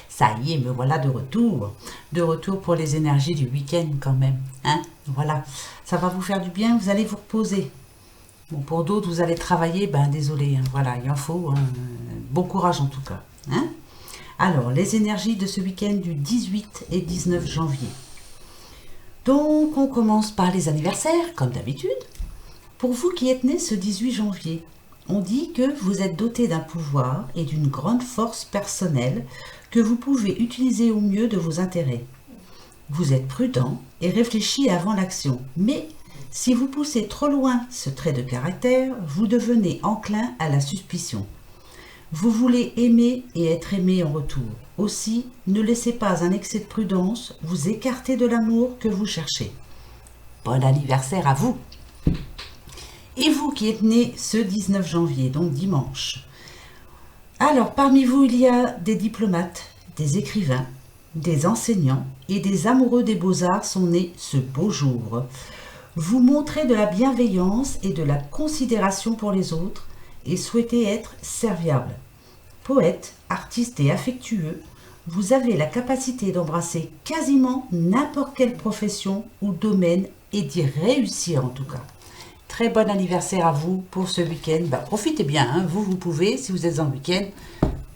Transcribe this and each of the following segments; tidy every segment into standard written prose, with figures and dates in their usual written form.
Ça y est, me voilà de retour. De retour pour les énergies du week-end quand même. Hein, voilà, ça va vous faire du bien, vous allez vous reposer. Bon, pour d'autres, vous allez travailler, ben désolé, hein, voilà, il en faut. Hein. Bon courage en tout cas. Hein. Alors, les énergies de ce week-end du 18 et 19 janvier. Donc, on commence par les anniversaires, comme d'habitude. Pour vous qui êtes nés ce 18 janvier, on dit que vous êtes doté d'un pouvoir et d'une grande force personnelle que vous pouvez utiliser au mieux de vos intérêts. Vous êtes prudent et réfléchi avant l'action, mais si vous poussez trop loin ce trait de caractère, vous devenez enclin à la suspicion. Vous voulez aimer et être aimé en retour. Aussi, ne laissez pas un excès de prudence vous écarter de l'amour que vous cherchez. Bon anniversaire à vous! Et vous qui êtes né ce 19 janvier, donc dimanche. Alors, parmi vous, il y a des diplomates, des écrivains, des enseignants et des amoureux des beaux-arts sont nés ce beau jour. Vous montrez de la bienveillance et de la considération pour les autres et souhaitez être serviable. Poète, artiste et affectueux, vous avez la capacité d'embrasser quasiment n'importe quelle profession ou domaine et d'y réussir en tout cas. Très bon anniversaire à vous pour ce week-end. Bah, profitez bien, hein. Vous pouvez, si vous êtes en week-end,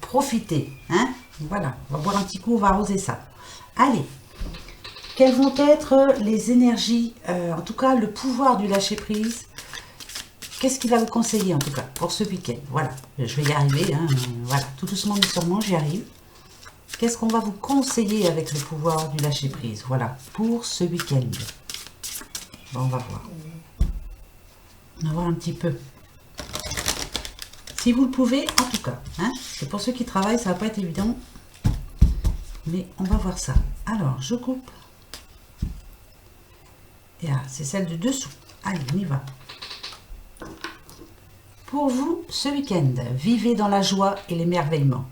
profitez. Hein. Voilà, on va boire un petit coup, on va arroser ça. Allez, quelles vont être les énergies, en tout cas le pouvoir du lâcher-prise? Qu'est-ce qu'il va vous conseiller en tout cas pour ce week-end? Voilà, je vais y arriver, hein. Voilà, tout doucement mais sûrement, j'y arrive. Qu'est-ce qu'on va vous conseiller avec le pouvoir du lâcher-prise? Voilà, pour ce week-end. Bon, on va voir. On va voir un petit peu. Si vous le pouvez, en tout cas. Hein, et pour ceux qui travaillent, ça va pas être évident. Mais on va voir ça. Alors, je coupe. Et là, c'est celle de dessous. Allez, on y va. Pour vous, ce week-end, vivez dans la joie et l'émerveillement.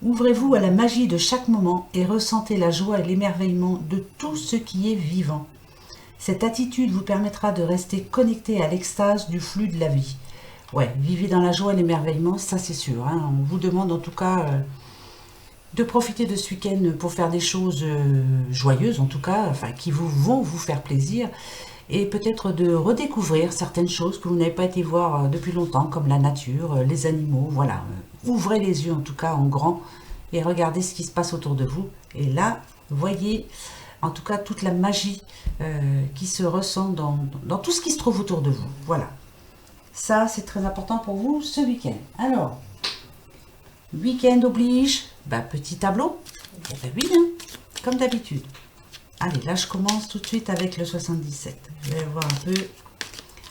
Ouvrez-vous à la magie de chaque moment et ressentez la joie et l'émerveillement de tout ce qui est vivant. Cette attitude vous permettra de rester connecté à l'extase du flux de la vie. Ouais, vivez dans la joie et l'émerveillement, ça c'est sûr. Hein. On vous demande en tout cas de profiter de ce week-end pour faire des choses joyeuses, en tout cas, enfin, qui vont vous faire plaisir. Et peut-être de redécouvrir certaines choses que vous n'avez pas été voir depuis longtemps, comme la nature, les animaux, voilà. Ouvrez les yeux en tout cas en grand et regardez ce qui se passe autour de vous. Et là, voyez en tout cas toute la magie qui se ressent dans tout ce qui se trouve autour de vous. Voilà. Ça, c'est très important pour vous ce week-end. Alors, week-end oblige, bah, petit tableau. Eh ben oui, hein, comme d'habitude. Allez, là, je commence tout de suite avec le 77. Je vais voir un peu.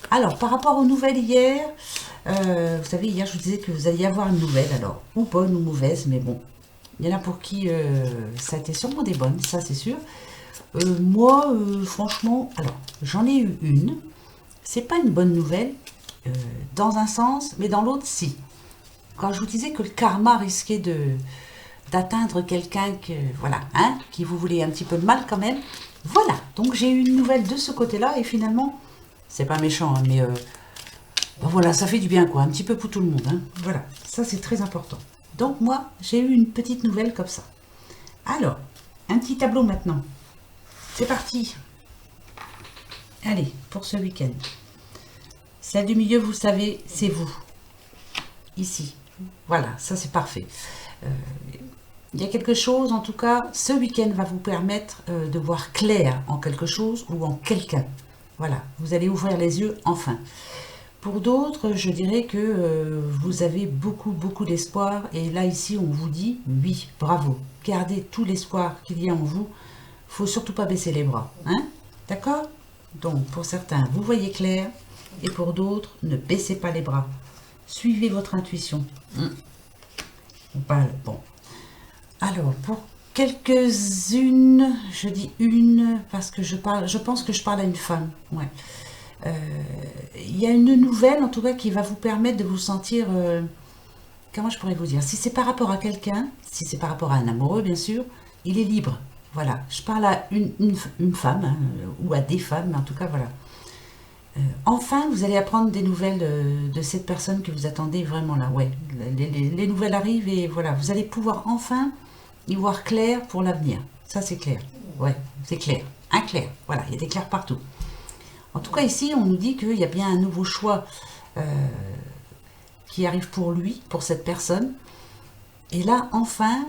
Alors, par rapport aux nouvelles hier, vous savez, hier, je vous disais que vous alliez avoir une nouvelle, alors, ou bonne ou mauvaise, mais bon, il y en a pour qui ça a été sûrement des bonnes, ça, c'est sûr. Moi, franchement, alors, j'en ai eu une. C'est pas une bonne nouvelle, dans un sens, mais dans l'autre, si. Quand je vous disais que le karma risquait d'atteindre quelqu'un que voilà, hein, qui vous voulait un petit peu de mal quand même. Voilà, donc j'ai eu une nouvelle de ce côté-là et finalement, c'est pas méchant, hein, mais ben voilà, ça fait du bien quoi, un petit peu pour tout le monde. Hein. Voilà, ça c'est très important. Donc moi, j'ai eu une petite nouvelle comme ça. Alors, un petit tableau maintenant. C'est parti. Allez, pour ce week-end. Celle du milieu, vous savez, c'est vous. Ici. Voilà, ça c'est parfait. Il y a quelque chose, en tout cas, ce week-end va vous permettre de voir clair en quelque chose ou en quelqu'un. Voilà, vous allez ouvrir les yeux enfin. Pour d'autres, je dirais que vous avez beaucoup d'espoir. Et là, ici, on vous dit, oui, bravo. Gardez tout l'espoir qu'il y a en vous. Il ne faut surtout pas baisser les bras. Hein, d'accord? Donc, pour certains, vous voyez clair. Et pour d'autres, ne baissez pas les bras. Suivez votre intuition. On parle, bon. Alors, pour quelques-unes, je dis une parce que je pense que je parle à une femme. Ouais. Il y a une nouvelle, en tout cas, qui va vous permettre de vous sentir, comment je pourrais vous dire, si c'est par rapport à quelqu'un, si c'est par rapport à un amoureux, bien sûr, il est libre. Voilà, je parle à une femme, hein, ou à des femmes, mais en tout cas, voilà. Enfin, vous allez apprendre des nouvelles de cette personne que vous attendez vraiment là. Ouais, les nouvelles arrivent et voilà, vous allez pouvoir enfin y voir clair pour l'avenir. Ça, c'est clair. Ouais, c'est clair. Un clair. Voilà, il y a des clairs partout. En tout cas, ici, on nous dit qu'il y a bien un nouveau choix qui arrive pour lui, pour cette personne. Et là, enfin,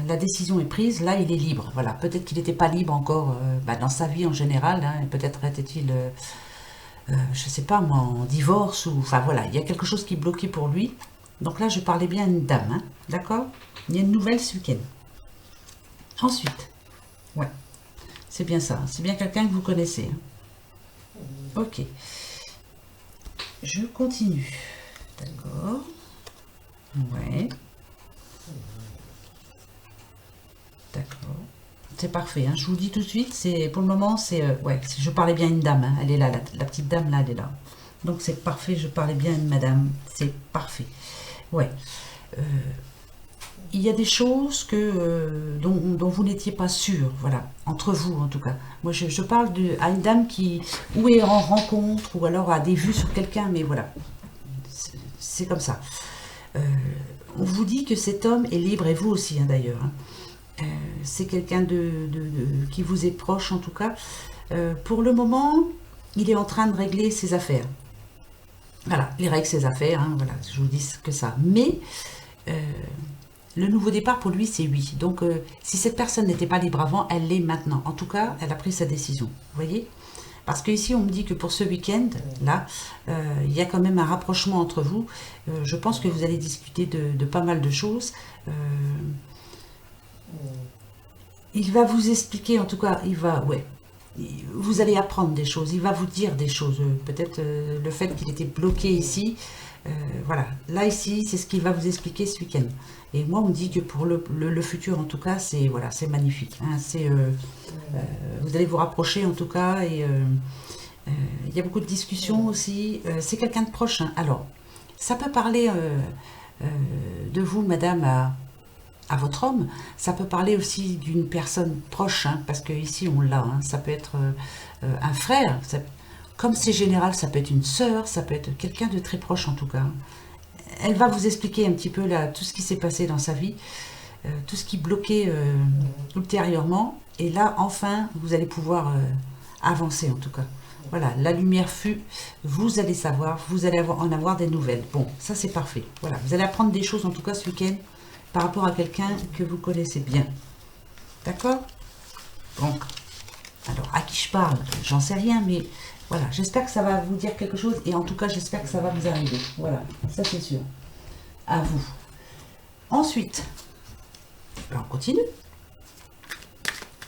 la décision est prise. Là, il est libre. Voilà, peut-être qu'il n'était pas libre encore dans sa vie en général. Hein, peut-être était-il, je ne sais pas moi, en divorce. Ou, enfin voilà, il y a quelque chose qui bloquait pour lui. Donc là, je parlais bien à une dame. Hein, d'accord? Il y a une nouvelle ce week-end. Ensuite, ouais, c'est bien ça. C'est bien quelqu'un que vous connaissez. Hein. Ok. Je continue. D'accord. Ouais. D'accord. C'est parfait. Hein. Je vous dis tout de suite, c'est pour le moment, c'est ouais. Je parlais bien à une dame. Hein. Elle est là, la petite dame là, elle est là. Donc c'est parfait. Je parlais bien à une madame. C'est parfait. Ouais. Euh, il y a des choses dont vous n'étiez pas sûr, voilà, entre vous en tout cas. Moi je parle à une dame qui ou est en rencontre ou alors a des vues sur quelqu'un, mais voilà, c'est comme ça. Euh, on vous dit que cet homme est libre, et vous aussi hein, d'ailleurs. Hein. C'est quelqu'un qui vous est proche en tout cas. Pour le moment, il est en train de régler ses affaires. Voilà, il règle ses affaires, hein, voilà, je vous dis que ça. Mais le nouveau départ pour lui, c'est oui. Donc, si cette personne n'était pas libre avant, elle l'est maintenant. En tout cas, elle a pris sa décision. Vous voyez? Parce qu'ici, on me dit que pour ce week-end, là, il y a quand même un rapprochement entre vous. Je pense que vous allez discuter de pas mal de choses. Il va vous expliquer, en tout cas, ouais. Vous allez apprendre des choses, il va vous dire des choses. Peut-être le fait qu'il était bloqué ici. Voilà, là ici, c'est ce qu'il va vous expliquer ce week-end. Et moi, on me dit que pour le futur, en tout cas, c'est voilà, c'est magnifique. Hein, vous allez vous rapprocher, en tout cas, et il y a beaucoup de discussions aussi. C'est quelqu'un de proche. Hein. Alors, ça peut parler de vous, madame, à votre homme. Ça peut parler aussi d'une personne proche, hein, parce que ici, on l'a. Hein, ça peut être un frère. Comme c'est général, ça peut être une sœur, ça peut être quelqu'un de très proche en tout cas. Elle va vous expliquer un petit peu là, tout ce qui s'est passé dans sa vie, tout ce qui bloquait ultérieurement. Et là, enfin, vous allez pouvoir avancer en tout cas. Voilà, la lumière fut, vous allez savoir, vous allez en avoir des nouvelles. Bon, ça c'est parfait. Voilà, vous allez apprendre des choses en tout cas ce week-end par rapport à quelqu'un que vous connaissez bien. D'accord? Bon, alors à qui je parle? J'en sais rien, mais... Voilà, j'espère que ça va vous dire quelque chose et en tout cas, j'espère que ça va vous arriver. Voilà, ça c'est sûr. À vous. Ensuite, on continue.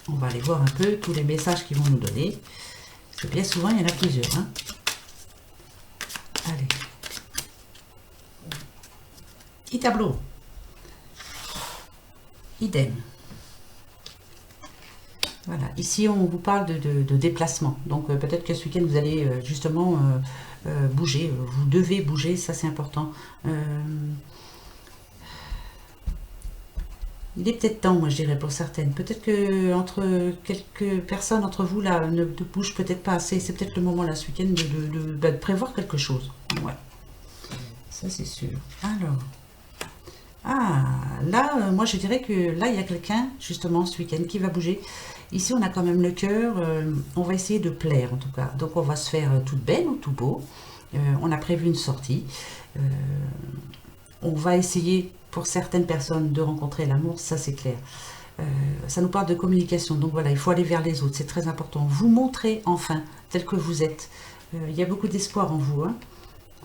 On va aller voir un peu tous les messages qu'ils vont nous donner. Parce que bien souvent, il y en a plusieurs. Hein. Allez. Tableau. Idem. Voilà, ici on vous parle de déplacement, donc peut-être que ce week-end vous allez justement bouger, vous devez bouger, ça c'est important. Il est peut-être temps, moi je dirais pour certaines, peut-être que entre quelques personnes entre vous là ne bougent peut-être pas assez, c'est peut-être le moment là ce week-end de prévoir quelque chose, ouais, ça c'est sûr. Alors, ah, là, moi je dirais que là il y a quelqu'un justement ce week-end qui va bouger. Ici, on a quand même le cœur. On va essayer de plaire, en tout cas. Donc, on va se faire toute belle ou tout beau. On a prévu une sortie. On va essayer, pour certaines personnes, de rencontrer l'amour. Ça, c'est clair. Ça nous parle de communication. Donc, voilà, il faut aller vers les autres. C'est très important. Vous montrer, enfin, tel que vous êtes. Il y a beaucoup d'espoir en vous. Hein.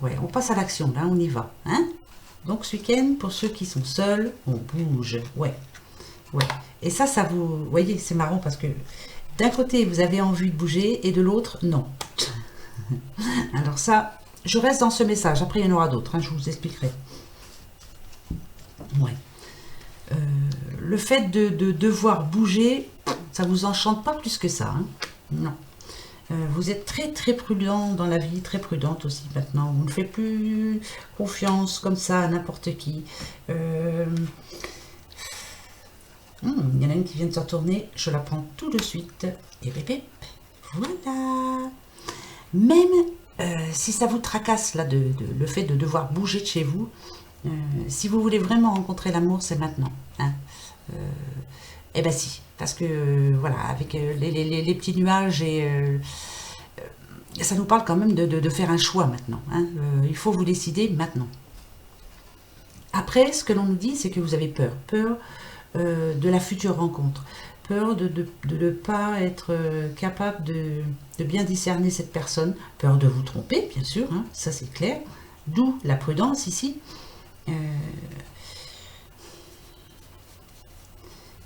Ouais, on passe à l'action, là. On y va. Hein. Donc, ce week-end, pour ceux qui sont seuls, on bouge. Ouais. Ouais. Et ça vous voyez, c'est marrant parce que d'un côté, vous avez envie de bouger et de l'autre, non. Alors ça, je reste dans ce message. Après, il y en aura d'autres, hein, je vous expliquerai. Ouais. Le fait de devoir bouger, ça vous enchante pas plus que ça. Hein. Non. Vous êtes très très prudent dans la vie, très prudente aussi maintenant. Vous ne faites plus confiance comme ça à n'importe qui. Il y en a une qui vient de se retourner, je la prends tout de suite. Et bébé, voilà. Même si ça vous tracasse là, le fait de devoir bouger de chez vous, si vous voulez vraiment rencontrer l'amour, c'est maintenant. Hein. Eh ben si, parce que voilà, avec les petits nuages et ça nous parle quand même de faire un choix maintenant. Hein. Il faut vous décider maintenant. Après, ce que l'on nous dit, c'est que vous avez peur. Peur de la future rencontre. Peur de ne pas être capable de bien discerner cette personne. Peur de vous tromper, bien sûr, hein, ça c'est clair. D'où la prudence ici.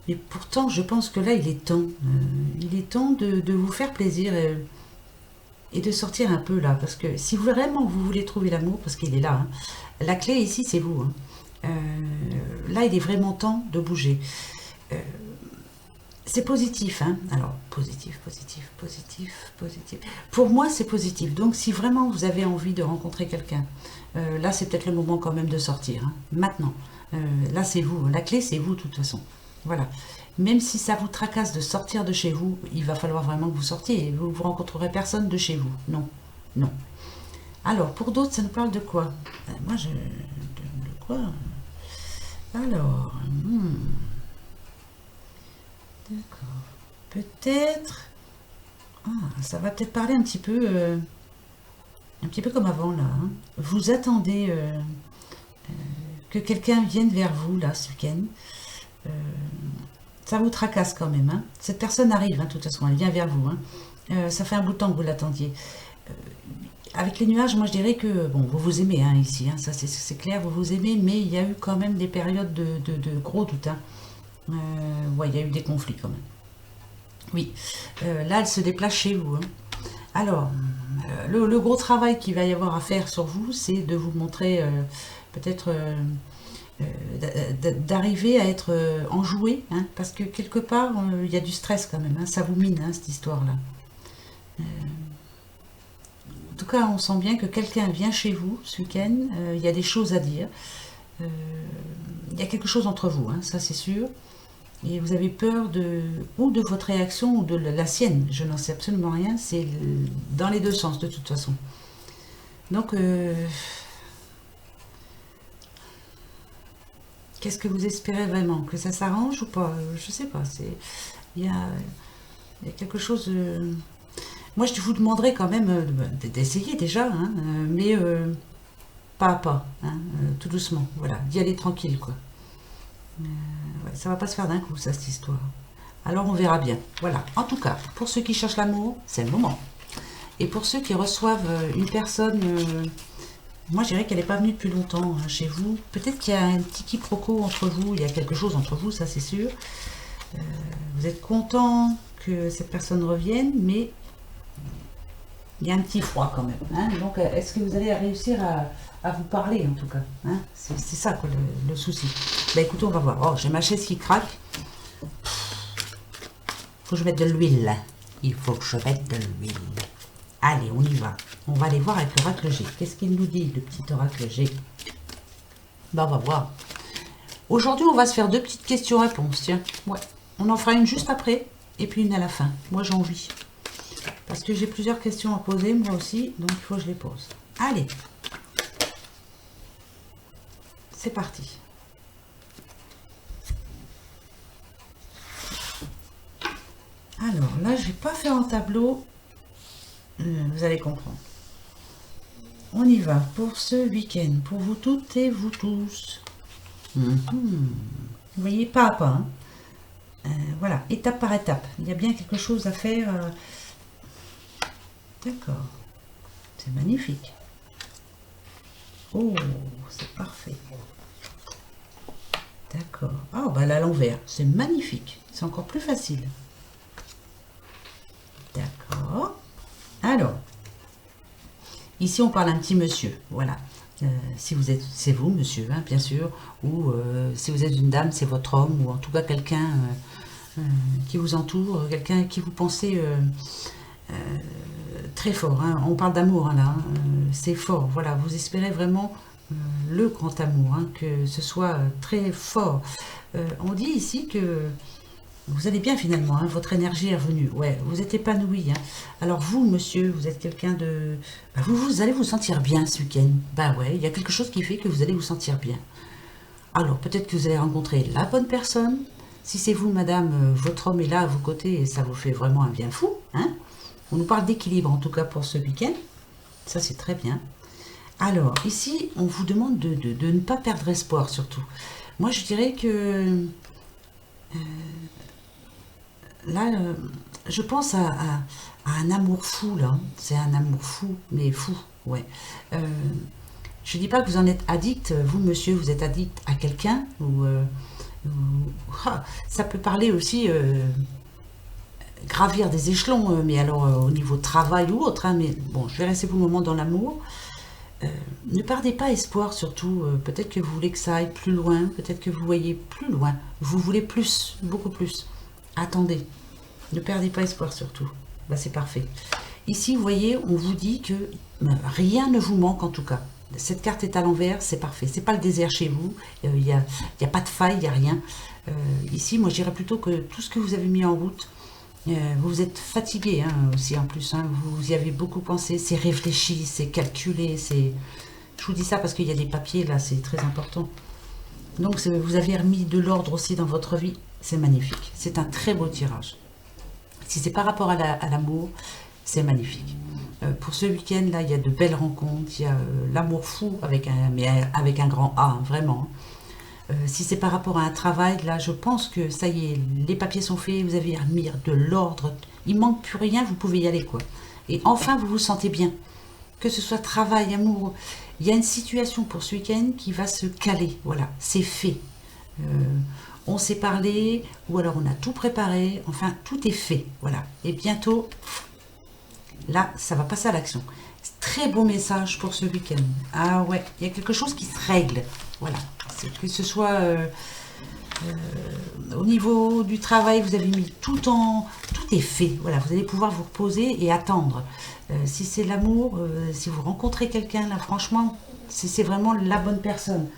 Mais pourtant, je pense que là, il est temps. Il est temps de vous faire plaisir et de sortir un peu là. Parce que si vraiment vous voulez trouver l'amour, parce qu'il est là, hein, la clé ici, c'est vous. Hein. Là, il est vraiment temps de bouger. C'est positif, hein. Alors, positif, positif, positif, positif. Pour moi, c'est positif. Donc, si vraiment vous avez envie de rencontrer quelqu'un, là, c'est peut-être le moment quand même de sortir. Hein. Maintenant. Là, c'est vous. La clé, c'est vous, de toute façon. Voilà. Même si ça vous tracasse de sortir de chez vous, il va falloir vraiment que vous sortiez. Vous ne rencontrerez personne de chez vous. Non. Non. Alors, pour d'autres, ça nous parle de quoi? Moi, de quoi? Alors, d'accord. Peut-être... Ah, ça va peut-être parler un petit peu comme avant, là. Hein. Vous attendez que quelqu'un vienne vers vous, là, ce week-end. Ça vous tracasse quand même. Hein. Cette personne arrive, hein, de toute façon, elle vient vers vous. Hein. Ça fait un bout de temps que vous l'attendiez. Avec les nuages, moi je dirais que, bon, vous vous aimez hein, ici, hein, ça c'est clair, vous vous aimez, mais il y a eu quand même des périodes de gros doutes. Hein. Ouais, il y a eu des conflits quand même. Oui, là elle se déplace chez vous. Hein. Alors, le gros travail qu'il va y avoir à faire sur vous, c'est de vous montrer peut-être d'arriver à être enjoué, hein, parce que quelque part, il y a du stress quand même, hein, ça vous mine, hein, cette histoire-là. En tout cas, on sent bien que quelqu'un vient chez vous ce week-end, il y a des choses à dire, il y a quelque chose entre vous, hein, ça c'est sûr, et vous avez peur ou de votre réaction ou de la sienne, je n'en sais absolument rien, c'est dans les deux sens de toute façon. Donc, qu'est-ce que vous espérez vraiment? Que ça s'arrange ou pas? Je sais pas, il y a, il y a quelque chose... Moi, je vous demanderais quand même d'essayer déjà, hein, mais pas à pas, hein, tout doucement, voilà, d'y aller tranquille, quoi. Ouais, ça va pas se faire d'un coup, ça, cette histoire. Alors, on verra bien. Voilà. En tout cas, pour ceux qui cherchent l'amour, c'est le moment. Et pour ceux qui reçoivent une personne, moi, je dirais qu'elle n'est pas venue depuis longtemps hein, chez vous. Peut-être qu'il y a un petit quiproquo entre vous, il y a quelque chose entre vous, ça, c'est sûr. Vous êtes content que cette personne revienne, mais il y a un petit froid quand même. Hein. Donc, est-ce que vous allez réussir à vous parler, en tout cas hein. C'est ça, quoi, le souci. Bah, écoutez, on va voir. Oh, j'ai ma chaise qui craque. Faut que je mette de l'huile. Il faut que je mette de l'huile. Allez, on y va. On va aller voir avec l'oracle G. Qu'est-ce qu'il nous dit, le petit oracle G? Bah, on va voir. Aujourd'hui, on va se faire 2 petites questions-réponses. Tiens, ouais. On en fera une juste après et puis une à la fin. Moi, j'ai envie. Parce que j'ai plusieurs questions à poser, moi aussi, donc il faut que je les pose. Allez, c'est parti. Alors là, je n'ai pas fait en tableau, vous allez comprendre. On y va pour ce week-end, pour vous toutes et vous tous. Vous voyez, pas à pas. Hein. Voilà, étape par étape. Il y a bien quelque chose à faire. D'accord. C'est magnifique. Oh, c'est parfait. D'accord. Ah, bah là, à l'envers. C'est magnifique. C'est encore plus facile. D'accord. Alors, ici, on parle un petit monsieur. Voilà. Si vous êtes, c'est vous, monsieur, hein, bien sûr. Ou si vous êtes une dame, c'est votre homme. Ou en tout cas, quelqu'un qui vous entoure. Quelqu'un qui vous pensez... très fort, hein. On parle d'amour hein, là, hein. C'est fort, voilà, vous espérez vraiment le grand amour, hein, que ce soit très fort. On dit ici que vous allez bien finalement, hein, votre énergie est revenue, ouais, vous êtes épanoui. Hein. Alors vous, monsieur, vous êtes quelqu'un de... Bah, vous allez vous sentir bien ce week-end, bah ouais, il y a quelque chose qui fait que vous allez vous sentir bien. Alors peut-être que vous allez rencontrer la bonne personne, Si c'est vous, madame, votre homme est là à vos côtés et ça vous fait vraiment un bien fou. Hein. On nous parle d'équilibre, en tout cas pour ce week-end. Ça, c'est très bien. Alors, ici, on vous demande de ne pas perdre espoir, surtout. Moi, je dirais que là, je pense à un amour fou, là. C'est un amour fou, mais fou, ouais. Je ne dis pas que vous en êtes addict, vous, monsieur, vous êtes addict à quelqu'un, ça peut parler aussi gravir des échelons, mais alors au niveau travail ou autre, hein, mais bon, je vais rester pour le moment dans l'amour. Ne perdez pas espoir, surtout. Peut-être que vous voulez que ça aille plus loin, peut-être que vous voyez plus loin. Vous voulez plus, beaucoup plus. Attendez, ne perdez pas espoir, surtout. Bah, c'est parfait. Ici, vous voyez, on vous dit que rien ne vous manque, en tout cas. Cette carte est à l'envers, c'est parfait. C'est pas le désert chez vous, il n'y a pas de faille, il n'y a rien. Ici, moi, je dirais plutôt que tout ce que vous avez mis en route, vous êtes fatigué hein, aussi en plus, hein, vous y avez beaucoup pensé, c'est réfléchi, c'est calculé, c'est... Je vous dis ça parce qu'il y a des papiers là, c'est très important. Donc vous avez remis de l'ordre aussi dans votre vie, c'est magnifique, c'est un très beau tirage. Si c'est par rapport à l'amour, c'est magnifique. Pour ce week-end là, il y a de belles rencontres, il y a l'amour fou mais avec un grand A, hein, vraiment. Si c'est par rapport à un travail, là, je pense que ça y est, les papiers sont faits, vous avez remis de l'ordre, il manque plus rien, vous pouvez y aller, quoi. Et enfin, vous vous sentez bien. Que ce soit travail, amour, il y a une situation pour ce week-end qui va se caler, voilà, c'est fait. On s'est parlé, ou alors on a tout préparé, enfin, tout est fait, voilà. Et bientôt, là, ça va passer à l'action. Très beau message pour ce week-end. Ah ouais, il y a quelque chose qui se règle, voilà. Que ce soit au niveau du travail, vous avez mis tout est fait. Voilà, vous allez pouvoir vous reposer et attendre. Si c'est l'amour, si vous rencontrez quelqu'un, là, franchement, c'est vraiment la bonne personne.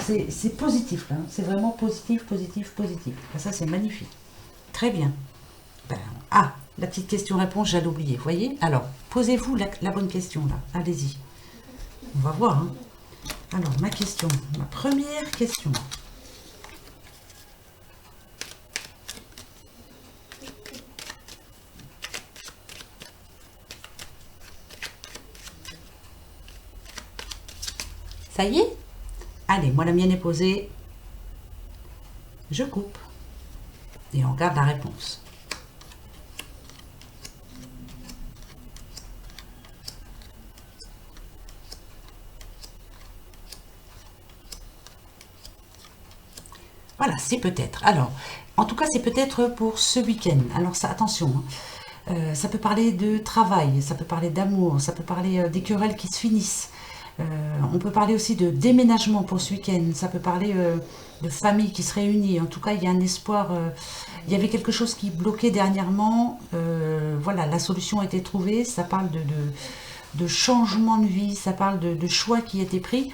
C'est positif, là. C'est vraiment positif, positif, positif. Ça, c'est magnifique. Très bien. La petite question-réponse, j'allais oublier. Vous voyez? Alors, posez-vous la bonne question, là. Allez-y. On va voir, hein. Alors, ma première question. Ça y est? Allez, moi la mienne est posée. Je coupe. Et on regarde la réponse. Voilà, c'est peut-être. Alors, en tout cas, c'est peut-être pour ce week-end. Alors, ça, attention, hein. Ça peut parler de travail, ça peut parler d'amour, ça peut parler des querelles qui se finissent. On peut parler aussi de déménagement pour ce week-end. Ça peut parler de famille qui se réunit. En tout cas, il y a un espoir. Il y avait quelque chose qui bloquait dernièrement. Voilà, la solution a été trouvée. Ça parle de changement de vie. Ça parle de choix qui étaient pris.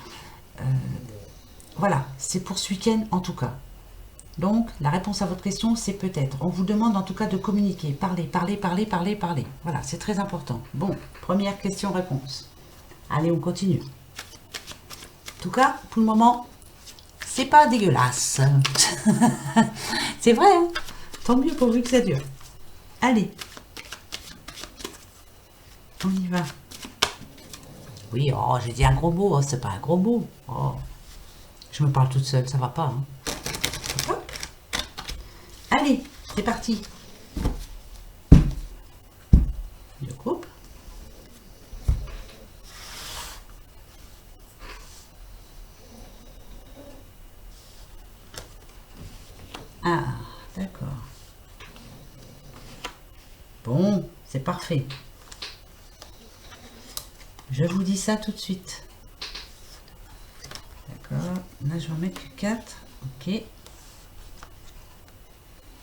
Voilà, c'est pour ce week-end en tout cas. Donc, la réponse à votre question, c'est peut-être. On vous demande en tout cas de communiquer, parler, parler, parler, parler, parler. Voilà, c'est très important. Bon, première question-réponse. Allez, on continue. En tout cas, pour le moment, c'est pas dégueulasse. C'est vrai, hein? Tant mieux pourvu que ça dure. Allez. On y va. Oui, oh, j'ai dit un gros mot, oh, c'est pas un gros mot. Oh. Je me parle toute seule, ça va pas, hein? Hop. Allez, c'est parti. Je coupe. Ah, d'accord. Bon, c'est parfait. Je vous dis ça tout de suite. D'accord. Là, je vais en mettre que 4. Ok.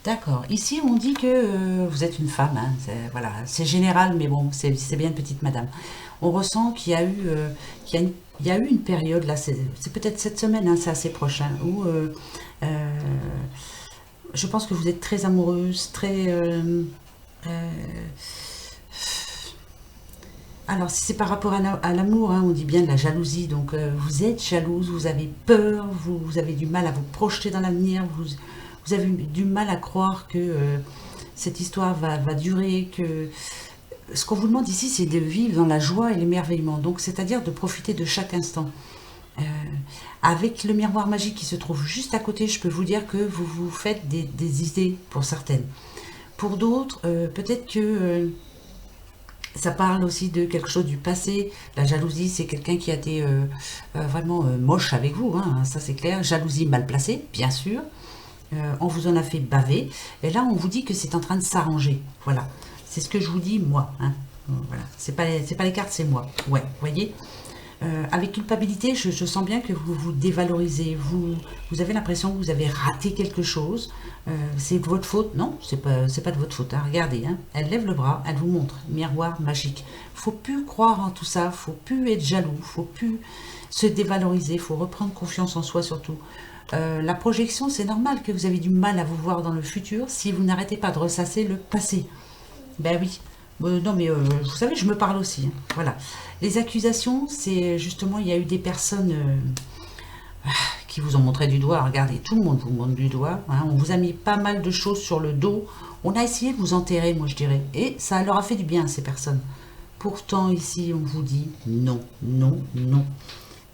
D'accord. Ici, on dit que vous êtes une femme. Hein. Voilà, c'est général, mais bon, c'est bien petite madame. On ressent qu'il y a eu, il y a eu une période, là, c'est peut-être cette semaine, hein, c'est assez proche, hein, où je pense que vous êtes très amoureuse, très... alors, si c'est par rapport à l'amour, hein, on dit bien de la jalousie, donc vous êtes jalouse, vous avez peur, vous avez du mal à vous projeter dans l'avenir, vous avez du mal à croire que cette histoire va durer, que ce qu'on vous demande ici, c'est de vivre dans la joie et l'émerveillement, donc c'est-à-dire de profiter de chaque instant. Euh, Avec le miroir magique qui se trouve juste à côté, je peux vous dire que vous vous faites des idées pour certaines. Pour d'autres, peut-être que ça parle aussi de quelque chose du passé. La jalousie, c'est quelqu'un qui a été vraiment moche avec vous, hein, ça c'est clair. Jalousie mal placée, bien sûr. On vous en a fait baver. Et là, on vous dit que c'est en train de s'arranger. Voilà. C'est ce que je vous dis, moi. Hein. Voilà. C'est pas les cartes, c'est moi. Ouais, vous voyez. Avec culpabilité, je sens bien que vous vous dévalorisez, vous avez l'impression que vous avez raté quelque chose, c'est de votre faute. Non, c'est pas de votre faute, hein. Regardez, hein. Elle lève le bras, elle vous montre, miroir magique. Faut plus croire en tout ça, faut plus être jaloux, faut plus se dévaloriser, faut reprendre confiance en soi surtout. La projection, c'est normal que vous avez du mal à vous voir dans le futur si vous n'arrêtez pas de ressasser le passé. Ben oui. Non, mais vous savez, je me parle aussi, hein. Voilà. Les accusations, c'est justement, il y a eu des personnes qui vous ont montré du doigt. Regardez, tout le monde vous montre du doigt, hein. On vous a mis pas mal de choses sur le dos. On a essayé de vous enterrer, moi je dirais. Et ça leur a fait du bien, ces personnes. Pourtant, ici, on vous dit non, non, non.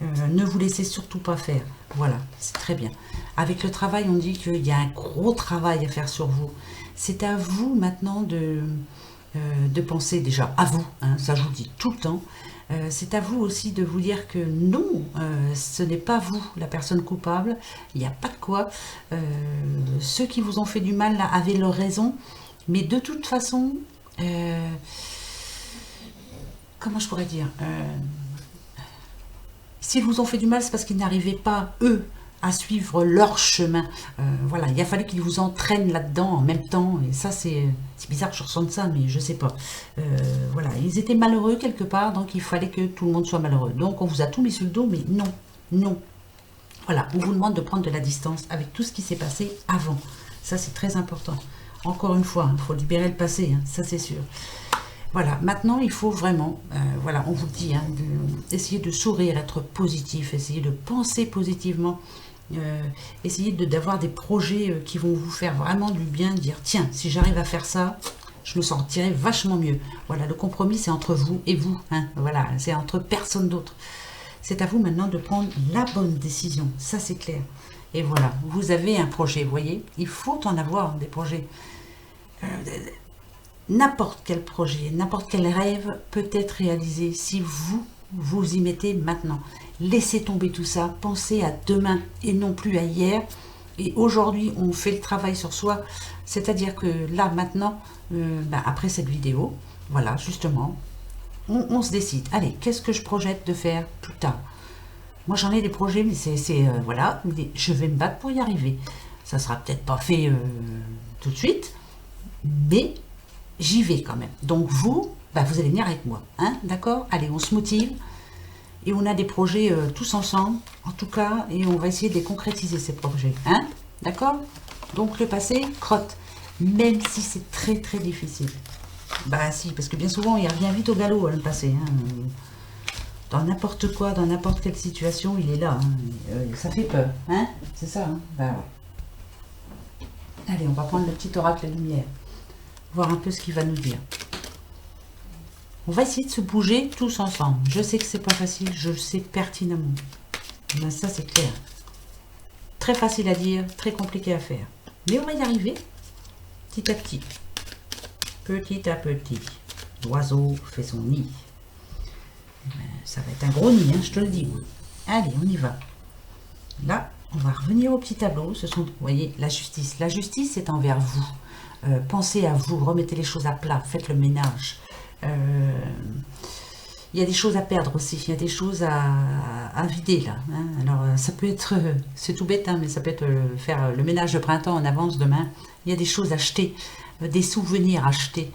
Ne vous laissez surtout pas faire. Voilà, c'est très bien. Avec le travail, on dit qu'il y a un gros travail à faire sur vous. C'est à vous maintenant de penser déjà à vous, hein, ça je vous dis tout le temps. C'est à vous aussi de vous dire que non, ce n'est pas vous la personne coupable, il n'y a pas de quoi. Ceux qui vous ont fait du mal là, avaient leur raison, mais de toute façon, comment je pourrais dire, s'ils vous ont fait du mal, c'est parce qu'ils n'arrivaient pas, eux, à suivre leur chemin. Voilà, il a fallu qu'ils vous entraînent là-dedans en même temps. Et ça, c'est bizarre que je ressente ça, mais je sais pas. Voilà, ils étaient malheureux quelque part, donc il fallait que tout le monde soit malheureux. Donc on vous a tout mis sur le dos, mais non, non. Voilà, on vous demande de prendre de la distance avec tout ce qui s'est passé avant. Ça, c'est très important. Encore une fois, il faut libérer le passé, hein, ça c'est sûr. Voilà, maintenant il faut vraiment, voilà, on vous dit, hein, essayer de sourire, être positif, essayer de penser positivement, essayer d'avoir des projets qui vont vous faire vraiment du bien, dire tiens, si j'arrive à faire ça, je me sentirai vachement mieux. Voilà, le compromis c'est entre vous et vous, hein, voilà, c'est entre personne d'autre. C'est à vous maintenant de prendre la bonne décision, ça c'est clair. Et voilà, vous avez un projet, vous voyez, il faut en avoir des projets. N'importe quel projet, n'importe quel rêve peut être réalisé si vous vous y mettez maintenant. Laissez tomber tout ça, pensez à demain et non plus à hier. Et aujourd'hui, on fait le travail sur soi, c'est-à-dire que là, maintenant, après cette vidéo, voilà, justement, on se décide. Allez, qu'est-ce que je projette de faire plus tard? Moi, j'en ai des projets, mais voilà, je vais me battre pour y arriver. Ça sera peut-être pas fait tout de suite, mais j'y vais quand même. Donc vous, vous allez venir avec moi, hein, d'accord? Allez, on se motive et on a des projets tous ensemble, en tout cas, et on va essayer de les concrétiser ces projets, hein, d'accord? Donc le passé, crotte, même si c'est très très difficile. Bah si, parce que bien souvent il revient vite au galop, hein, le passé, hein. Dans n'importe quoi, dans n'importe quelle situation, il est là, hein. Ça fait peur, hein, c'est ça, hein, ouais. Allez, on va prendre le petit oracle lumière, voir un peu ce qu'il va nous dire. On va essayer de se bouger tous ensemble. Je sais que c'est pas facile, je le sais pertinemment. Ben ça c'est clair. Très facile à dire, très compliqué à faire. Mais on va y arriver petit à petit. Petit à petit. L'oiseau fait son nid. Ben, ça va être un gros nid, hein, je te le dis. Allez, on y va. Là, on va revenir au petit tableau. Ce sont, vous voyez, la justice. La justice, c'est envers vous. Pensez à vous, remettez les choses à plat, faites le ménage. Il y a des choses à perdre aussi, il y a des choses à vider là, hein. Alors ça peut être, c'est tout bête, hein, mais ça peut être faire le ménage de printemps en avance demain. Il y a des choses à acheter, des souvenirs à acheter.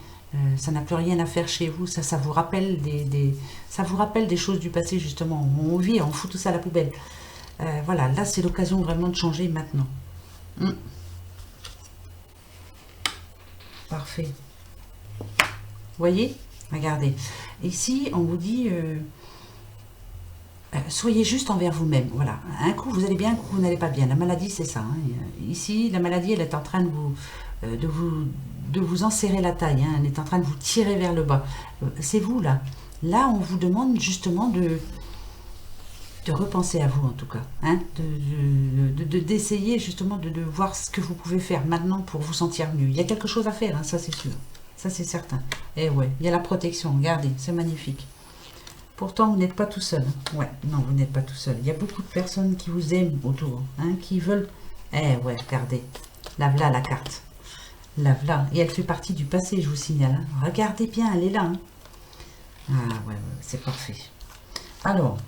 Ça n'a plus rien à faire chez vous, ça vous rappelle ça vous rappelle des choses du passé justement. On vit, on fout tout ça à la poubelle. Voilà, là c'est l'occasion vraiment de changer maintenant. Parfait. Vous voyez? Regardez. Ici, on vous dit... soyez juste envers vous-même. Voilà. Un coup, vous allez bien, un coup, vous n'allez pas bien. La maladie, c'est ça. Hein. Ici, la maladie, elle est en train de vous enserrer la taille. Hein. Elle est en train de vous tirer vers le bas. C'est vous, là. Là, on vous demande justement de repenser à vous, en tout cas. Hein. D'essayer justement de voir ce que vous pouvez faire maintenant pour vous sentir mieux. Il y a quelque chose à faire, hein, ça c'est sûr. Ça c'est certain. Et ouais, il y a la protection. Regardez, c'est magnifique. Pourtant, vous n'êtes pas tout seul. Ouais, non, vous n'êtes pas tout seul. Il y a beaucoup de personnes qui vous aiment autour, hein, qui veulent... Eh ouais, regardez. La voilà, la carte. La voilà. Et elle fait partie du passé, je vous signale. Hein. Regardez bien, elle est là. Hein. Ah ouais, ouais, c'est parfait. Alors...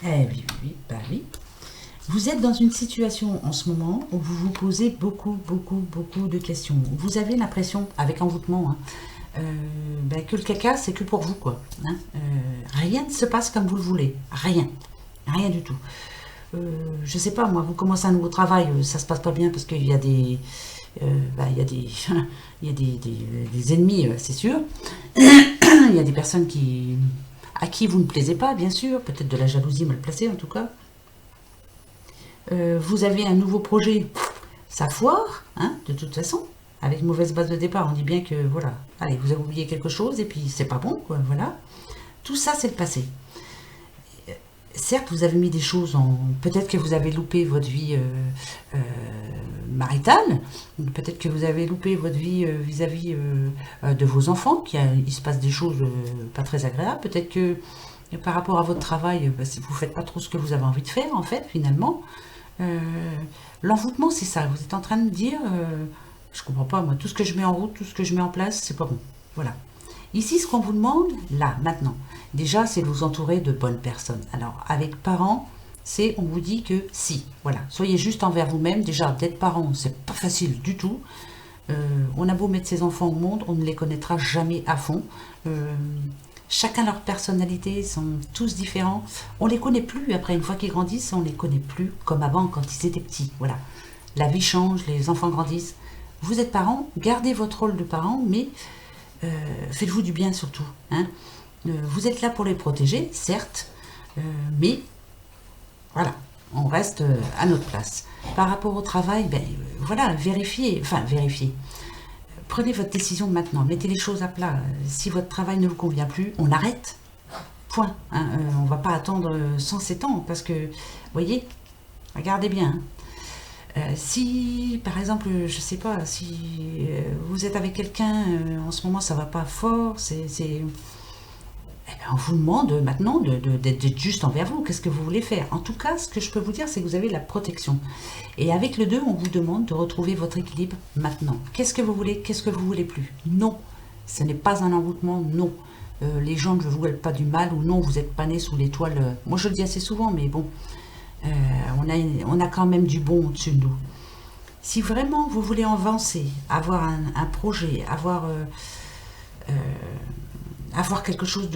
Eh oui, oui, oui, bah oui. Vous êtes dans une situation en ce moment où vous vous posez beaucoup de questions. Vous avez l'impression, avec envoûtement, hein, que le caca, c'est que pour vous, quoi. Hein. Rien ne se passe comme vous le voulez. Rien. Rien du tout. Je sais pas, moi, vous commencez un nouveau travail, ça se passe pas bien parce qu'il y a des... il y a des, il y a des ennemis, c'est sûr. Il y a des personnes à qui vous ne plaisez pas, bien sûr. Peut-être de la jalousie mal placée, en tout cas. Vous avez un nouveau projet, ça foire, hein, de toute façon. Avec mauvaise base de départ, on dit bien que, voilà, allez, vous avez oublié quelque chose et puis c'est pas bon, quoi, voilà. Tout ça, c'est le passé. Certes, vous avez mis des choses en... Peut-être que vous avez loupé votre vie maritale, peut-être que vous avez loupé votre vie vis-à-vis de vos enfants, qu'il se passe des choses pas très agréables, peut-être que par rapport à votre travail, vous ne faites pas trop ce que vous avez envie de faire, en fait, finalement. L'envoûtement, c'est ça, vous êtes en train de dire, je comprends pas, moi, tout ce que je mets en route, tout ce que je mets en place, c'est pas bon, voilà. Ici, ce qu'on vous demande, là, maintenant, déjà, c'est de vous entourer de bonnes personnes. Alors, avec parents, on vous dit que si, voilà, soyez juste envers vous-même. Déjà, d'être parent, c'est pas facile du tout. On a beau mettre ses enfants au monde, on ne les connaîtra jamais à fond. Chacun leur personnalité, sont tous différents. On les connaît plus, après, une fois qu'ils grandissent, on les connaît plus comme avant, quand ils étaient petits, voilà. La vie change, les enfants grandissent. Vous êtes parent, gardez votre rôle de parent, mais... faites-vous du bien surtout. Hein. Vous êtes là pour les protéger, certes, mais voilà, on reste à notre place. Par rapport au travail, voilà, vérifiez. Prenez votre décision maintenant, mettez les choses à plat. Si votre travail ne vous convient plus, on arrête. Point. Hein. On ne va pas attendre 107 ans, parce que, vous voyez, regardez bien. Hein. Si, par exemple, je sais pas, si vous êtes avec quelqu'un, en ce moment ça va pas fort, on vous demande maintenant d'être juste envers vous. Qu'est-ce que vous voulez faire? En tout cas, ce que je peux vous dire, c'est que vous avez la protection. Et avec le 2, on vous demande de retrouver votre équilibre maintenant. Qu'est-ce que vous voulez? Qu'est-ce que vous voulez plus? Non, ce n'est pas un envoûtement, non. Les gens ne vous veulent pas du mal, ou non, vous n'êtes pas né sous l'étoile. Moi, je le dis assez souvent, mais bon... on a quand même du bon au-dessus de nous. Si vraiment vous voulez avancer, avoir un projet, avoir quelque chose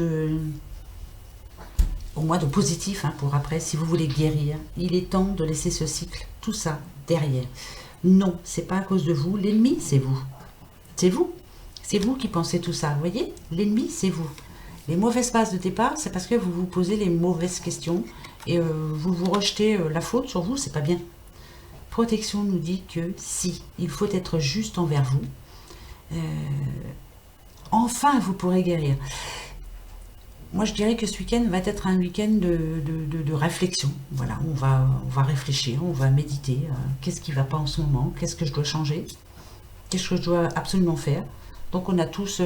au moins de positif, hein, pour après, si vous voulez guérir, il est temps de laisser ce cycle, tout ça, derrière. Non, c'est pas à cause de vous, l'ennemi, c'est vous. C'est vous. C'est vous qui pensez tout ça, vous voyez? L'ennemi, c'est vous. Les mauvaises bases de départ, c'est parce que vous vous posez les mauvaises questions et vous vous rejetez la faute sur vous, c'est pas bien. Protection nous dit que si, il faut être juste envers vous, enfin vous pourrez guérir. Moi je dirais que ce week-end va être un week-end de réflexion. Voilà, on va réfléchir, on va méditer. Qu'est-ce qui ne va pas en ce moment? Qu'est-ce que je dois changer? Qu'est-ce que je dois absolument faire? Donc on a tous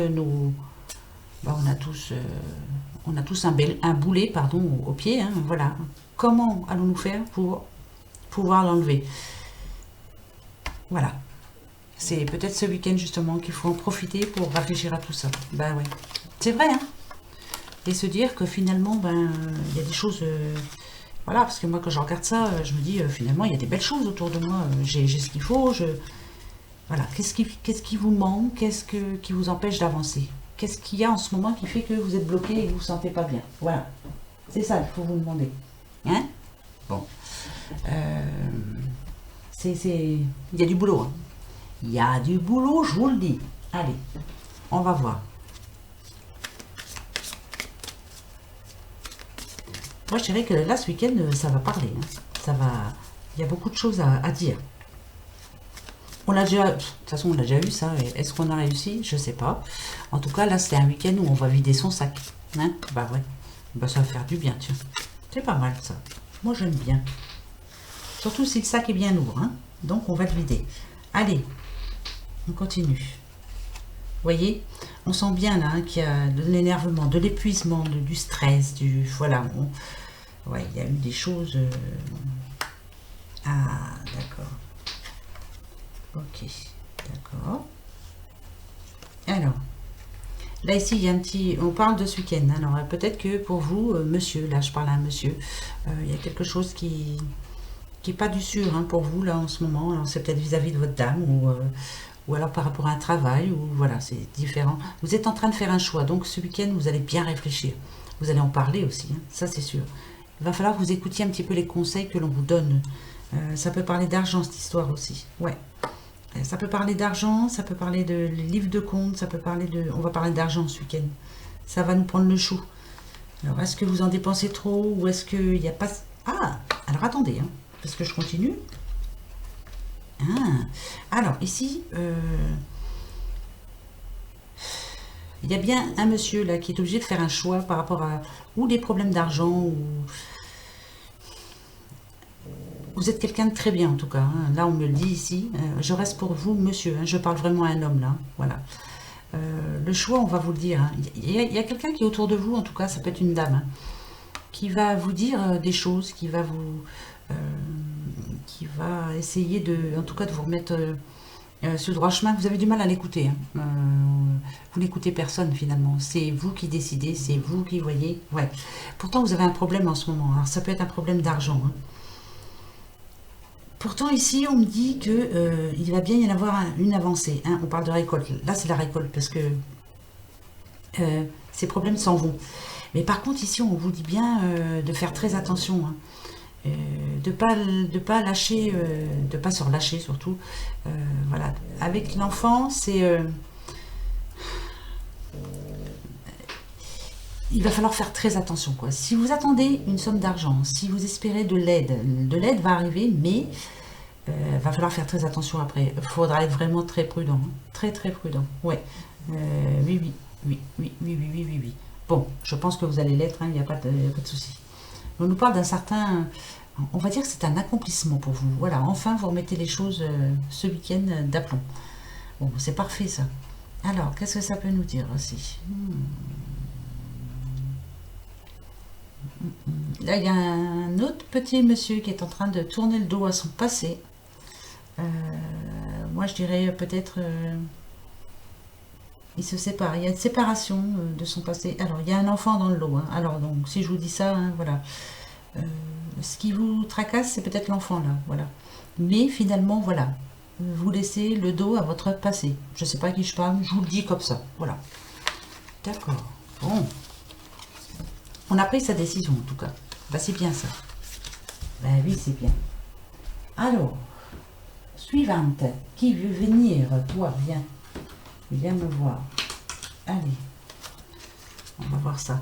on a tous un boulet au pied, hein, voilà. Comment allons-nous faire pour pouvoir l'enlever? Voilà. C'est peut-être ce week-end justement qu'il faut en profiter pour réfléchir à tout ça. Ben ouais. C'est vrai, hein. Et se dire que finalement, il y a des choses... voilà, parce que moi quand je regarde ça, je me dis finalement il y a des belles choses autour de moi. J'ai ce qu'il faut, voilà. Qu'est-ce qui vous manque? Qu'est-ce qui vous empêche d'avancer? Qu'est-ce qu'il y a en ce moment qui fait que vous êtes bloqué et que vous ne vous sentez pas bien? Voilà. C'est ça qu'il faut vous demander. Hein? Bon. Il y a du boulot. Hein. Il y a du boulot, je vous le dis. Allez, on va voir. Moi, je dirais que là, ce week-end, ça va parler. Hein. Ça va... Il y a beaucoup de choses à dire. On l'a déjà... De toute façon, on l'a déjà eu, ça. Est-ce qu'on a réussi? Je sais pas. En tout cas, là, c'est un week-end où on va vider son sac. Hein? Bah ouais. Bah, ça va faire du bien, tiens. C'est pas mal, ça. Moi, j'aime bien. Surtout si le sac est bien lourd. Hein? Donc, on va le vider. Allez, on continue. Vous voyez, on sent bien là hein, qu'il y a de l'énervement, de l'épuisement, du stress, du... Voilà. Ouais, il y a eu des choses... Ah, d'accord. Ok, d'accord. Alors, là ici, il y a un petit... On parle de ce week-end. Alors, peut-être que pour vous, monsieur, là, je parle à un monsieur, il y a quelque chose qui n'est pas du sûr hein, pour vous, là, en ce moment. Alors, c'est peut-être vis-à-vis de votre dame ou alors par rapport à un travail, ou voilà, c'est différent. Vous êtes en train de faire un choix, donc ce week-end, vous allez bien réfléchir. Vous allez en parler aussi, hein, ça c'est sûr. Il va falloir que vous écoutiez un petit peu les conseils que l'on vous donne. Ça peut parler d'argent, cette histoire aussi. Ouais. Ça peut parler d'argent, ça peut parler de livres de compte, ça peut parler de... On va parler d'argent ce week-end. Ça va nous prendre le chou. Alors, est-ce que vous en dépensez trop ou est-ce qu'il n'y a pas... Ah, alors attendez, hein, parce que je continue. Ah, alors ici, il y a bien un monsieur là qui est obligé de faire un choix par rapport à ou des problèmes d'argent ou vous êtes quelqu'un de très bien en tout cas. Hein. Là on me le dit ici. Je reste pour vous monsieur. Hein. Je parle vraiment à un homme là. Voilà. Le choix on va vous le dire. Hein. Il y a quelqu'un qui est autour de vous en tout cas. Ça peut être une dame hein, qui va vous dire des choses, qui va vous qui va essayer de, en tout cas, de vous remettre sur le droit chemin. Vous avez du mal à l'écouter. Hein. Vous n'écoutez personne finalement. C'est vous qui décidez, c'est vous qui voyez. Ouais. Pourtant, vous avez un problème en ce moment. Alors, ça peut être un problème d'argent. Hein. Pourtant, ici, on me dit que il va bien y en avoir une avancée. Hein. On parle de récolte. Là, c'est la récolte parce que ces problèmes s'en vont. Mais par contre, ici, on vous dit bien de faire très attention. Hein. De pas lâcher, de pas se relâcher surtout. Voilà. Avec l'enfant, c'est il va falloir faire très attention quoi. Si vous attendez une somme d'argent, si vous espérez de l'aide va arriver, mais va falloir faire très attention après. Il faudra être vraiment très prudent, hein. Très très prudent. Ouais. Oui, oui, oui, oui, oui, oui, oui, oui, oui. Bon, je pense que vous allez l'être, hein, il n'y a pas de souci. On nous parle d'un certain, on va dire que c'est un accomplissement pour vous. Voilà, enfin vous remettez les choses ce week-end d'aplomb. Bon, c'est parfait ça. Alors, qu'est-ce que ça peut nous dire aussi Là, il y a un autre petit monsieur qui est en train de tourner le dos à son passé. Moi, je dirais peut-être... il se sépare. Il y a une séparation de son passé. Alors, il y a un enfant dans le lot. Hein. Alors, donc, si je vous dis ça, hein, voilà. Ce qui vous tracasse, c'est peut-être l'enfant, là. Voilà. Mais finalement, voilà. Vous laissez le dos à votre passé. Je ne sais pas à qui je parle, je vous le dis comme ça. Voilà. D'accord. Bon. On a pris sa décision, en tout cas. Bah, c'est bien ça. Bah oui, c'est bien. Alors, suivante. Qui veut venir? Toi, viens. Viens me voir. Allez. On va voir ça.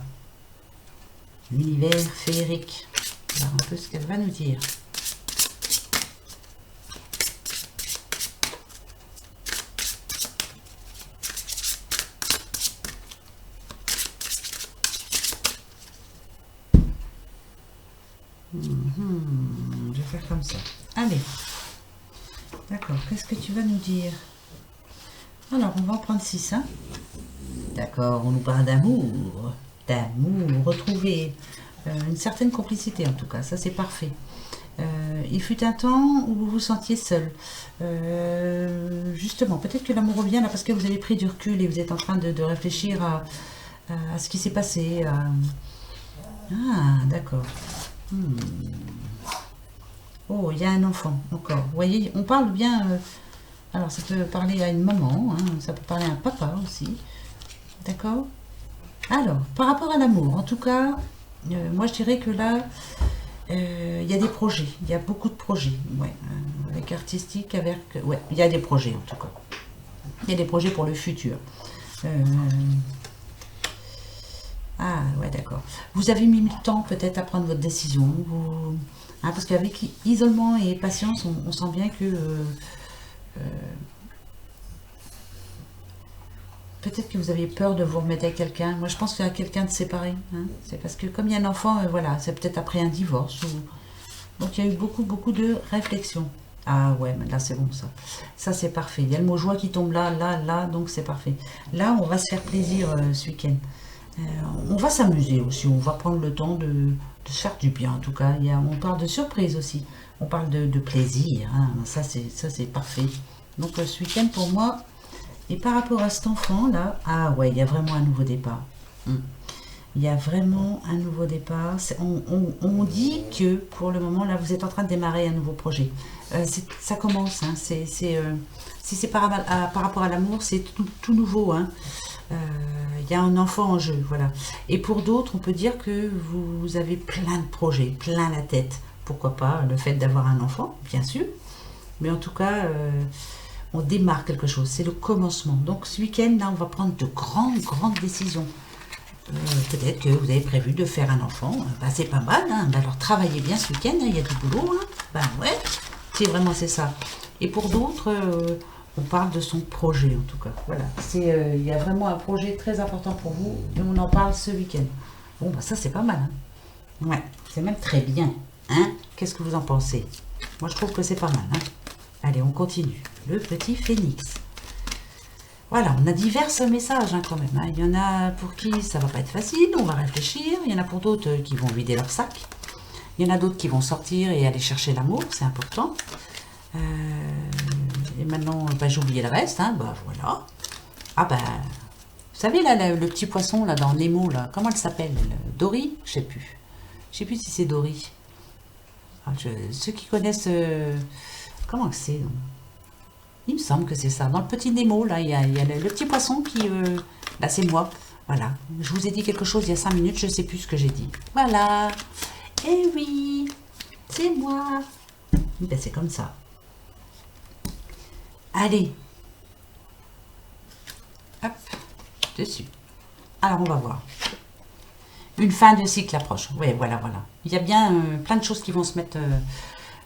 L'univers féerique. On va voir un peu ce qu'elle va nous dire. Je vais faire comme ça. Allez. D'accord. Qu'est-ce que tu vas nous dire? Alors, on va en prendre 6. Hein. D'accord. On nous parle d'amour. D'amour. Retrouver une certaine complicité, en tout cas. Ça, c'est parfait. Il fut un temps où vous vous sentiez seul. Justement, peut-être que l'amour revient là parce que vous avez pris du recul et vous êtes en train de réfléchir à ce qui s'est passé. Ah, d'accord. Oh, il y a un enfant encore. Vous voyez, on parle bien... alors, ça peut parler à une maman, hein, ça peut parler à un papa aussi. D'accord? Alors, par rapport à l'amour, en tout cas, moi je dirais que là, il y a des projets. Il y a beaucoup de projets. Ouais, avec artistique, avec... ouais, il y a des projets en tout cas. Il y a des projets pour le futur. Ah, ouais, d'accord. Vous avez mis le temps peut-être à prendre votre décision. Hein, parce qu'avec isolement et patience, on sent bien que peut-être que vous aviez peur de vous remettre avec quelqu'un. Moi, je pense qu'il y a quelqu'un de séparé. Hein. C'est parce que comme il y a un enfant, voilà, c'est peut-être après un divorce. Donc, il y a eu beaucoup, beaucoup de réflexions. Ah ouais, mais là, c'est bon, ça. Ça, c'est parfait. Il y a le mot joie qui tombe là, là, là, donc c'est parfait. Là, on va se faire plaisir ce week-end. On va s'amuser aussi. On va prendre le temps de se faire du bien, en tout cas. On parle de surprise aussi. On parle de plaisir. Hein. Ça, c'est parfait. Donc, ce week-end, pour moi, et par rapport à cet enfant là, ah ouais, il y a vraiment un nouveau départ. Il y a vraiment un nouveau départ. On dit que pour le moment, là, vous êtes en train de démarrer un nouveau projet. Ça commence. Hein, si c'est par rapport à l'amour, c'est tout nouveau. Hein. Il y a un enfant en jeu. Voilà. Et pour d'autres, on peut dire que vous avez plein de projets, plein la tête. Pourquoi pas le fait d'avoir un enfant, bien sûr. Mais en tout cas, on démarre quelque chose. C'est le commencement. Donc ce week-end, là, on va prendre de grandes, grandes décisions. Peut-être que vous avez prévu de faire un enfant. Bah, c'est pas mal. Hein. Bah, alors travaillez bien ce week-end. Hein. Il y a du boulot. Hein. Bah ouais. C'est ça. Et pour d'autres, on parle de son projet en tout cas. Voilà. Il y a vraiment un projet très important pour vous et on en parle ce week-end. Bon, bah ça c'est pas mal. Hein. Ouais. C'est même très bien. Hein. Qu'est-ce que vous en pensez? Moi je trouve que c'est pas mal. Hein. Allez, on continue. Le petit phénix. Voilà, on a divers messages hein, quand même. Hein. Il y en a pour qui ça va pas être facile, on va réfléchir. Il y en a pour d'autres qui vont vider leur sac. Il y en a d'autres qui vont sortir et aller chercher l'amour, c'est important. Et maintenant, bah, j'ai oublié le reste. Hein, bah voilà. Ah bah, vous savez là, le petit poisson là dans Nemo là, comment elle s'appelle? Dory? Je sais plus. Je sais plus si c'est Dory. Ah, ceux qui connaissent, comment c'est? Il me semble que c'est ça. Dans le petit Nemo, là, il y a le petit poisson qui... là, c'est moi. Voilà. Je vous ai dit quelque chose il y a 5 minutes, je ne sais plus ce que j'ai dit. Voilà. Eh oui, c'est moi. Ben, c'est comme ça. Allez. Hop, dessus. Alors, on va voir. Une fin de cycle approche. Oui, voilà, voilà. Il y a bien plein de choses qui vont se mettre...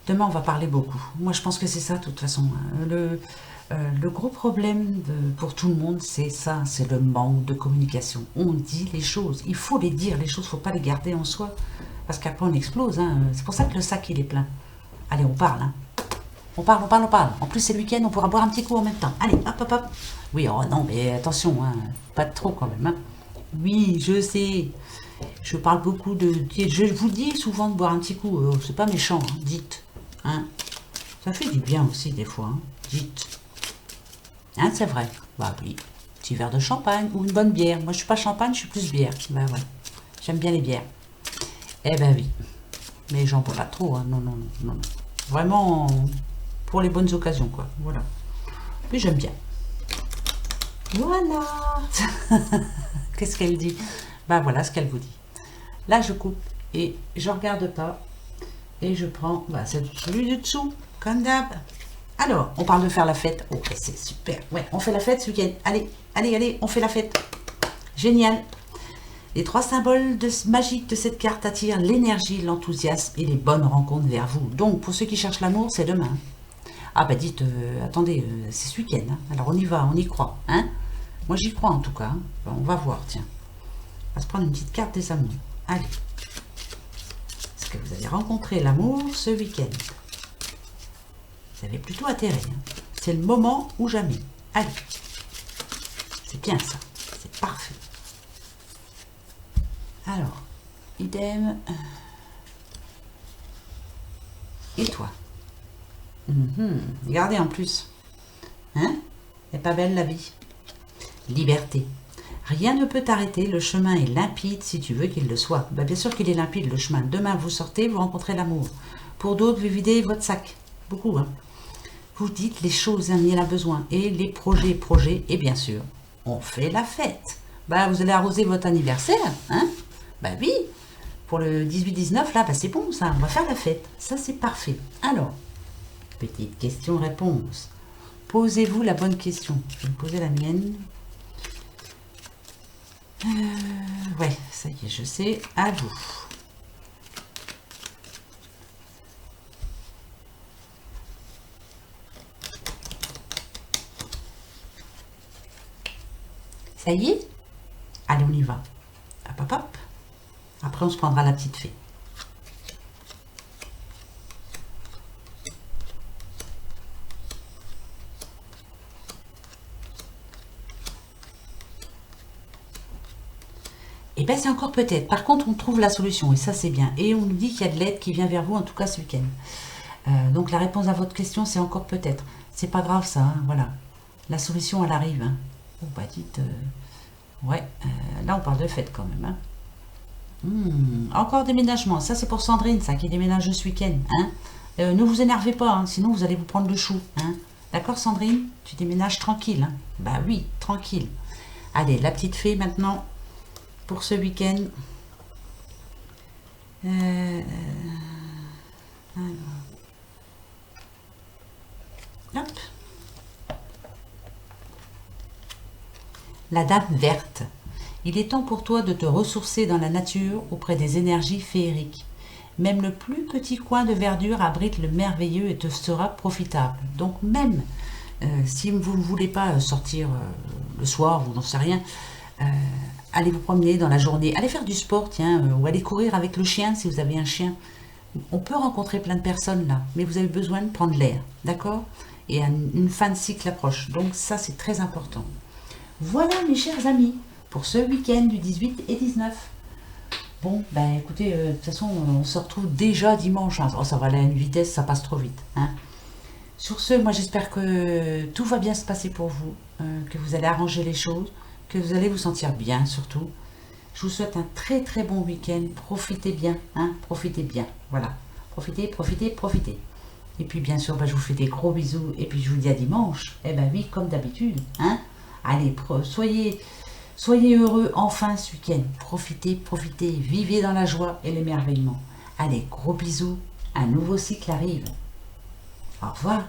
demain, on va parler beaucoup. Moi, je pense que c'est ça, de toute façon. Le gros problème pour tout le monde, c'est ça, c'est le manque de communication. On dit les choses. Il faut les dire, les choses, il ne faut pas les garder en soi. Parce qu'après, on explose. Hein. C'est pour ça que le sac, il est plein. Allez, on parle. Hein. On parle, on parle, on parle. En plus, c'est le week-end, on pourra boire un petit coup en même temps. Allez, hop, hop, hop. Oui, oh non, mais attention, hein. Pas de trop quand même. Hein. Oui, je sais. Je parle beaucoup de... Je vous dis souvent de boire un petit coup. C'est pas méchant, hein. Dites. Hein. Ça fait du bien aussi des fois, hein. Dites. Hein, c'est vrai. Bah oui. Petit verre de champagne ou une bonne bière. Moi, je suis pas champagne, je suis plus bière. Bah ouais. J'aime bien les bières. Eh ben oui. Mais j'en bois pas trop. Hein. Non, non, non, non. Vraiment pour les bonnes occasions, quoi. Voilà. Mais j'aime bien. Voilà. Qu'est-ce qu'elle dit? Bah voilà ce qu'elle vous dit. Là, je coupe et je regarde pas. Et je prends bah, celui du dessous, comme d'hab. Alors, on parle de faire la fête. Oh, c'est super. Ouais, on fait la fête ce week-end. Allez, allez, allez, on fait la fête. Génial. Les 3 symboles magiques de cette carte attirent l'énergie, l'enthousiasme et les bonnes rencontres vers vous. Donc, pour ceux qui cherchent l'amour, c'est demain. Ah bah dites, attendez, c'est ce week-end. Hein. Alors, on y va, on y croit. Hein. Moi, j'y crois en tout cas. Hein. Bon, on va voir, tiens. On va se prendre une petite carte des amours. Allez. Que vous allez rencontrer l'amour ce week-end. Vous avez plutôt intérêt. Hein. C'est le moment ou jamais. Allez. C'est bien ça. C'est parfait. Alors, idem. Et toi? Regardez en plus. Hein? Elle n'est pas belle la vie. Liberté. Rien ne peut t'arrêter, le chemin est limpide si tu veux qu'il le soit. Ben, bien sûr qu'il est limpide le chemin. Demain, vous sortez, vous rencontrez l'amour. Pour d'autres, vous videz votre sac. Beaucoup, hein. Vous dites les choses, hein, il y en a besoin. Et les projets, et bien sûr, on fait la fête. Ben, vous allez arroser votre anniversaire, hein. Ben oui, pour le 18-19, là, ben, c'est bon, ça, on va faire la fête. Ça, c'est parfait. Alors, petite question-réponse. Posez-vous la bonne question. Je vais vous poser la mienne. Ouais, ça y est, je sais. À vous. Ça y est? Allez, on y va. Hop, hop, hop. Après, on se prendra la petite fée. Et bien, c'est encore peut-être. Par contre, on trouve la solution et ça, c'est bien. Et on nous dit qu'il y a de l'aide qui vient vers vous, en tout cas ce week-end. Donc, la réponse à votre question, c'est encore peut-être. C'est pas grave, ça. Hein, voilà. La solution, elle arrive. Hein. Oh, bah, dites. Ouais, là, on parle de fête quand même. Hein. Encore déménagement. Ça, c'est pour Sandrine, ça, qui déménage ce week-end. Hein. Ne vous énervez pas, hein, sinon vous allez vous prendre le chou. Hein. D'accord, Sandrine? Tu déménages tranquille. Hein. Bah oui, tranquille. Allez, la petite fée maintenant pour ce week-end. Hop. La dame verte. Il est temps pour toi de te ressourcer dans la nature auprès des énergies féeriques. Même le plus petit coin de verdure abrite le merveilleux et te sera profitable. Donc même si vous ne voulez pas sortir le soir ou n'en sais rien, allez vous promener dans la journée, allez faire du sport, tiens, ou allez courir avec le chien si vous avez un chien. On peut rencontrer plein de personnes là, mais vous avez besoin de prendre l'air, d'accord? Et une fin de cycle approche, donc ça c'est très important. Voilà mes chers amis, pour ce week-end du 18 et 19. Bon, ben écoutez, de toute façon, on se retrouve déjà dimanche. Hein. Oh, ça va aller à une vitesse, ça passe trop vite. Hein. Sur ce, moi j'espère que tout va bien se passer pour vous, que vous allez arranger les choses, que vous allez vous sentir bien surtout. Je vous souhaite un très très bon week-end. Profitez bien, hein, profitez bien. Voilà, profitez, profitez, profitez. Et puis bien sûr, ben, je vous fais des gros bisous. Et puis je vous dis à dimanche. Eh ben oui, comme d'habitude. Hein. Allez, soyez heureux enfin ce week-end. Profitez, profitez, vivez dans la joie et l'émerveillement. Allez, gros bisous. Un nouveau cycle arrive. Au revoir.